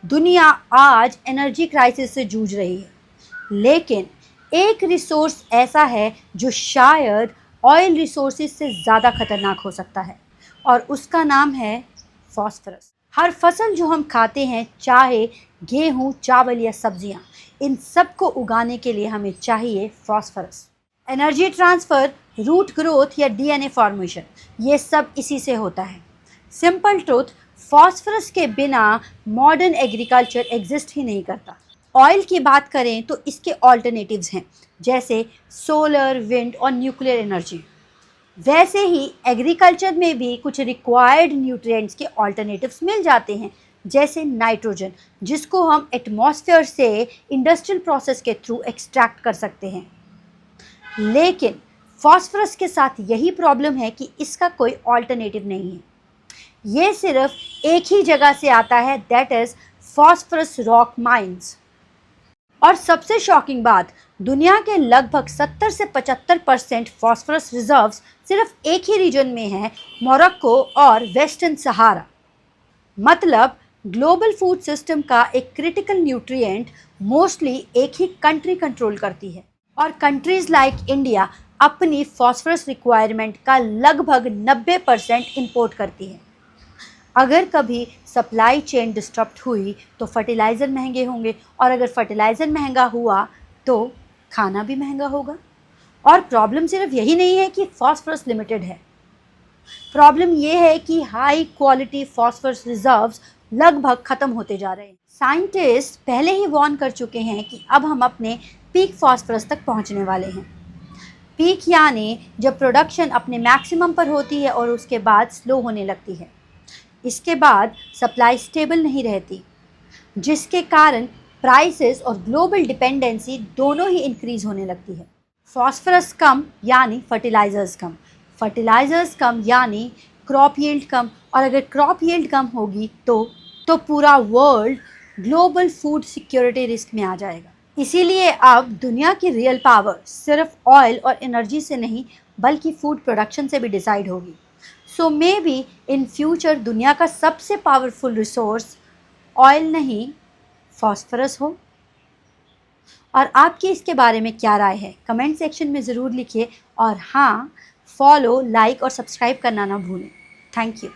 दुनिया आज energy crisis से जूझ रही है, लेकिन एक रिसोर्स ऐसा है जो शायद ऑयल रिसोर्सेज से ज़्यादा खतरनाक हो सकता है, और उसका नाम है फॉस्फोरस। हर फसल जो हम खाते हैं, चाहे गेहूँ, चावल या सब्जियाँ, इन सब को उगाने के लिए हमें चाहिए phosphorus. Energy transfer, root growth या डीएनए फॉर्मेशन, ये सब इसी से होता है। सिंपल ट्रूथ, फॉस्फोरस के बिना मॉडर्न एग्रीकल्चर एग्जिस्ट ही नहीं करता। ऑयल की बात करें तो इसके ऑल्टरनेटिव्स हैं, जैसे सोलर, विंड और न्यूक्लियर एनर्जी। वैसे ही एग्रीकल्चर में भी कुछ रिक्वायर्ड न्यूट्रिएंट्स के ऑल्टरनेटिव्स मिल जाते हैं, जैसे नाइट्रोजन, जिसको हम एटमॉस्फेयर से इंडस्ट्रियल प्रोसेस के थ्रू एक्सट्रैक्ट कर सकते हैं। लेकिन फॉस्फोरस के साथ यही प्रॉब्लम है कि इसका कोई ऑल्टरनेटिव नहीं है। ये सिर्फ एक ही जगह से आता है, that is phosphorus rock mines. और सबसे शॉकिंग बात, दुनिया के लगभग 70 से 75% फॉस्फोरस रिजर्व्स सिर्फ एक ही रीजन में है, मोरक्को और वेस्टर्न सहारा। मतलब ग्लोबल फूड सिस्टम का एक क्रिटिकल न्यूट्रिएंट मोस्टली एक ही कंट्री कंट्रोल करती है, और कंट्रीज़ लाइक इंडिया अपनी फॉस्फोरस रिक्वायरमेंट का लगभग 90% इंपोर्ट करती है। अगर कभी सप्लाई चेन डिस्टर्ब हुई तो फर्टिलाइज़र महंगे होंगे, और अगर फर्टिलाइज़र महंगा हुआ तो खाना भी महंगा होगा। और प्रॉब्लम सिर्फ यही नहीं है कि फॉस्फोरस लिमिटेड है, प्रॉब्लम ये है कि हाई क्वालिटी फॉस्फोरस रिजर्व्स लगभग ख़त्म होते जा रहे हैं। साइंटिस्ट पहले ही वार्न कर चुके हैं कि अब हम अपने पीक फॉस्फोरस तक पहुंचने वाले हैं। पीक यानी जब प्रोडक्शन अपने मैक्सिमम पर होती है और उसके बाद स्लो होने लगती है। इसके बाद सप्लाई स्टेबल नहीं रहती, जिसके कारण प्राइसेस और ग्लोबल डिपेंडेंसी दोनों ही इंक्रीज़ होने लगती है। फॉस्फोरस कम यानी फर्टिलाइज़र्स कम, फर्टिलाइज़र्स कम यानी क्रॉप यील्ड कम, और अगर क्रॉप यील्ड कम होगी तो पूरा world global food security risk में आ जाएगा। इसीलिए अब दुनिया की रियल पावर सिर्फ ऑयल और एनर्जी से नहीं, बल्कि फूड प्रोडक्शन से भी डिसाइड होगी। सो मे बी इन फ्यूचर दुनिया का सबसे पावरफुल रिसोर्स ऑयल नहीं, फॉस्फोरस हो। और आपकी इसके बारे में क्या राय है, कमेंट सेक्शन में ज़रूर लिखिए। और हाँ, फॉलो, लाइक और सब्सक्राइब करना ना भूलें। Thank you.